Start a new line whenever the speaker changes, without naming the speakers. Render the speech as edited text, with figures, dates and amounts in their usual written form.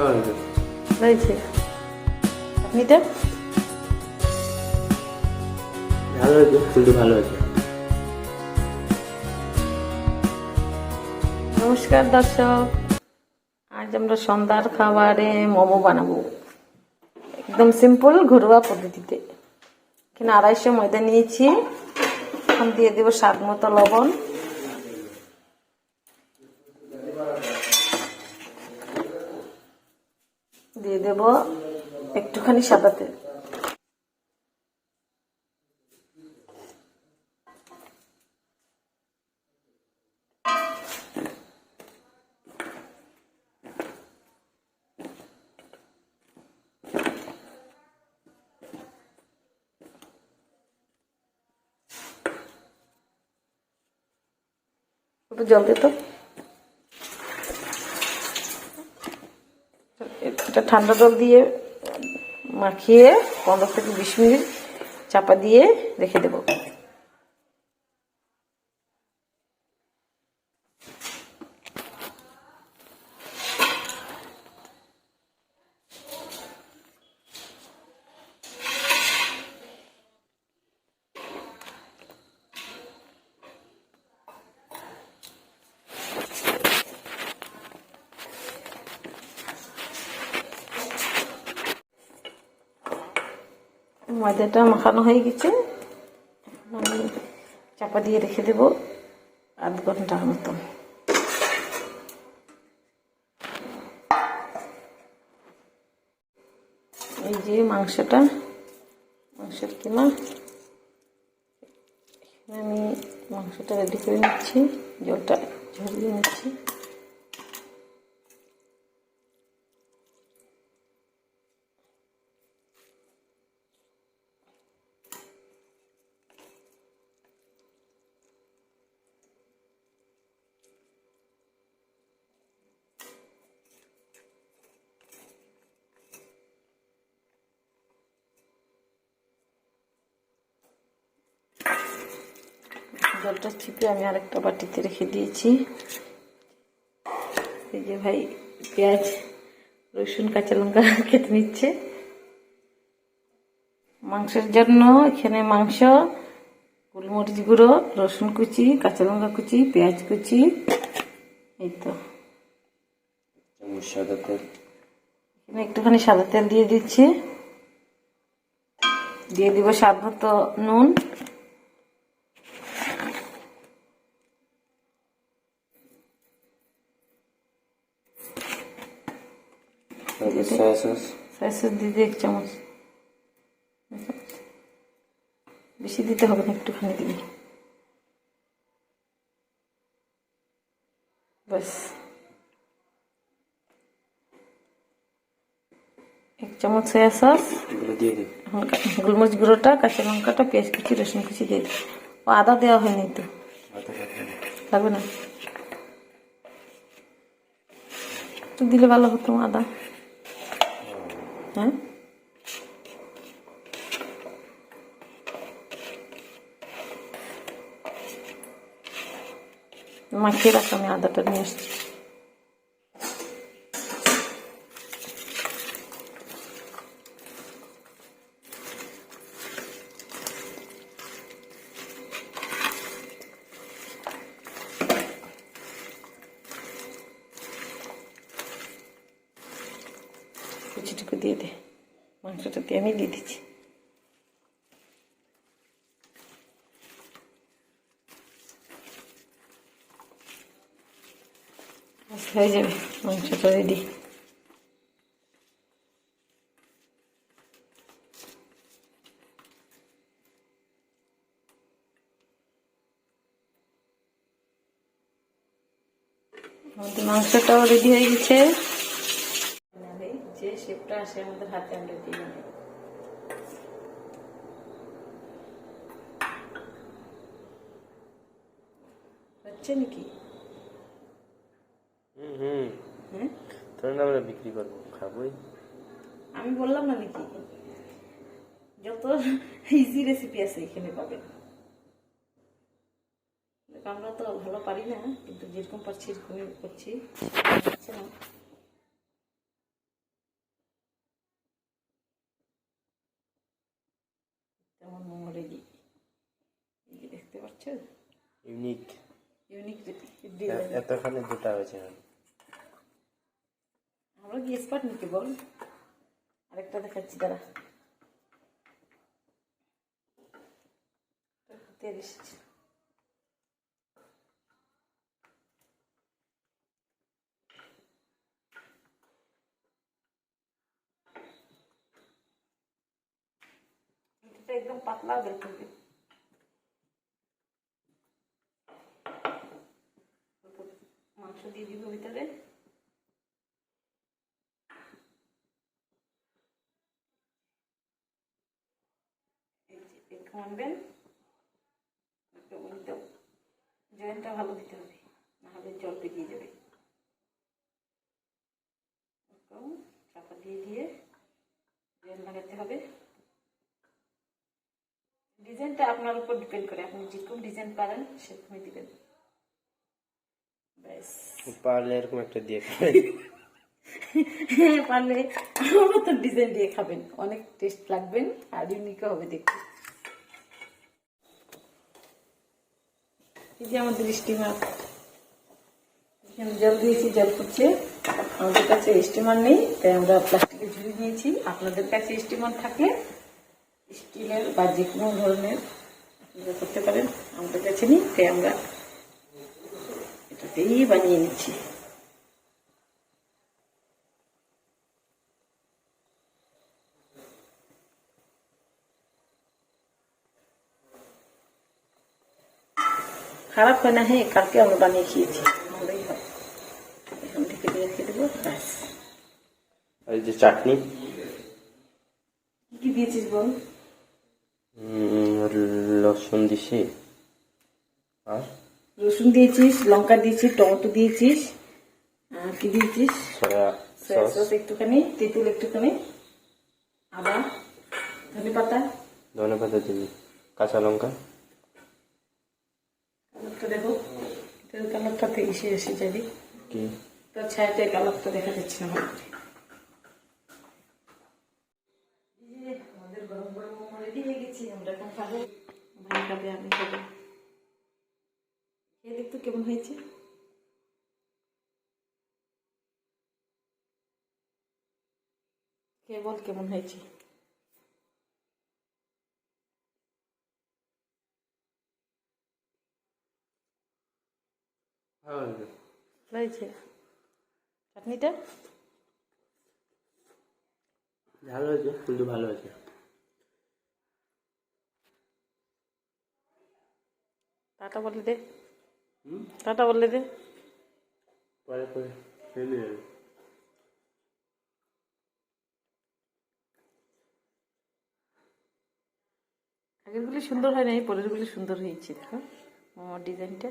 হয়েছে আপনিটা
ভালো হয়েছে, ফুলটা ভালো হয়েছে।
নমস্কার দর্শক, আজ আমরা সন্ধ্যার খাবারে মোমো বানাবো একদম সিম্পল ঘরোয়া পদ্ধতিতে। এখানে 250 ময়দা নিয়েছি, এখন দিয়ে দেবো স্বাদ মতো লবণ, দিয়ে দেবো একটুখানি সাদা তেল, একটু জল দিত। এটা ঠান্ডা জল দিয়ে মাখিয়ে 15 থেকে 20 মিনিট চাপা দিয়ে রেখে দেবো। ময়দাটা মাখানো হয়ে গেছে, আমি চাপা দিয়ে রেখে দেবো আধ ঘন্টার মতো। এই যে মাংসের কিমা, এখানে আমি মাংসটা রেডি করে নিচ্ছি, জলটা ঝরিয়ে নিচ্ছি। জলটা চিপে আমি আরেকটা বাটিতে রেখে দিয়েছি। এই যে ভাই পেঁয়াজ, রসুন, কাঁচা লঙ্কা কেটে নিচ্ছে মাংসের জন্য। এখানে মাংস, গোলমরিচ গুঁড়ো, রসুন কুচি, কাঁচা লঙ্কা কুচি, পেঁয়াজ কুচি, এই তো।
সাদা তেল,
এখানে একটুখানি সাদা তেল দিয়ে দিচ্ছি, দিয়ে দিব স্বাদ মতো নুন,
সয়া সস
দিয়ে দিই 1 চামচ, বেশি দিতে হবে না, একটুখানি দিবি ব্যাস। 1 চামচ সয়া সস,
দিয়ে দিই।
গোলমরিচ গুঁড়োটা, কাঁচা লঙ্কাটা, পেঁয়াজ কুচি, রসুন কুচি দিয়ে দিই। ও আদা দেওয়া হয়নি তো, লাগবে না, একটু দিলে ভালো হতো আদা। হ্যাঁ, মাখিয়ে রাখ, আমি আদাটা নিয়ে আসছি। কুচিটুকু দিয়ে দে, মাংসটা দিয়ে আমি দিয়ে দিচ্ছি। হয়ে যাবে মাংসটা রেডি। আমাদের মাংসটাও রেডি হয়ে গেছে। যে শেপটা আসে আমাদের হাতে আমরা দিয়ে নেব। হচ্ছে নাকি?
হ্যাঁ, তোর না আমরা বিক্রি করবো, খাবোই।
আমি বললাম না নাকি, যত ইজি রেসিপি আছে এখানে পাবেন। আমরা তো ভালো পারি না, কিন্তু যেরকম পারছি এরকমই করছি।
Unique
unique design.
এতখানি দুটা হয়েছে
আমরা কি এক্সপার্ট নাকি বল? আরেকটা দেখাচ্ছি দাঁড়া। হাতে এসেছে। এটা একদম পাতলা দেখুন, মাংস দিয়ে দিব ভিতরে। আনবেন, জয়েন্টটা ভালো দিতে হবে, নাহলে জল বেরিয়ে যাবে। চাপা দিয়ে দিয়ে জয়েন্ট লাগাতে হবে। ডিজাইনটা আপনার উপর ডিপেন্ড করে, আপনি যেরকম ডিজাইন পারেন সেরকমই দিবেন। ব্যাস,
পারলে এরকম একটা দিয়ে
হ্যাঁ পারলে আমার মতো ডিজাইন দিয়ে খাবেন, অনেক টেস্ট লাগবেন আর ইউনিকও হবে দেখতে। এই যে আমাদের স্টিমার, জল দিয়েছি, জল ফুটছে। আমাদের কাছে স্টিমার নেই, তাই আমরা প্লাস্টিকের ঝুড়ি নিয়েছি। আপনাদের কাছে স্টিমার থাকলে স্টিলের বা যে কোনো ধরনের আপনারা করতে পারেন। আমাদের কাছে নেই, তাই আমরা এটাতেই বানিয়ে নিচ্ছি। খারাপ হয় না, হ্যাঁ কালকে আমরা বানিয়ে খেয়েছি, ভালোই হয়। এখন থেকে রেখে দেবো, ব্যাস।
আর এই যে চাটনি,
কি কি দিয়েছিস বল?
লসুন দিছি, আর
রসুন দিয়েছিস, লঙ্কা দিয়েছিস, টমেটো দিয়েছিস, আর কি দিয়েছিস?
সয়া
সয়া
সস,
সস একটুখানি, তেঁতুল একটুখানি, আদা, ধনে পাতা,
ধনে পাতা দিবি, কাঁচা লঙ্কা।
কালারটা দেখো, কালারটা থেকে এসে যাবে।
কি
তোর ছায়াতে কালারটা দেখা যাচ্ছে না আমার। আমাদের গরম গরম মোমো রেডি হয়ে গেছি, আমরা এখন খাবো। ভাই খাবে, আমি খাবো। খেয়ে দেখতো কেমন হয়েছে। খেয়ে বল কেমন হয়েছে।
ভালো হয়েছে,
হয়েছে চাটনিটা?
ভালো হয়েছে, কিন্তু ভালো হয়েছে।
টাটা বলে দে, টাটা বলে দে।
পরে পরে খেয়ে নিয়ে যাবে।
আগেরগুলি সুন্দর হয় না, এই পরেরগুলি সুন্দর হয়েছে। দেখো মোমোর ডিজাইনটা।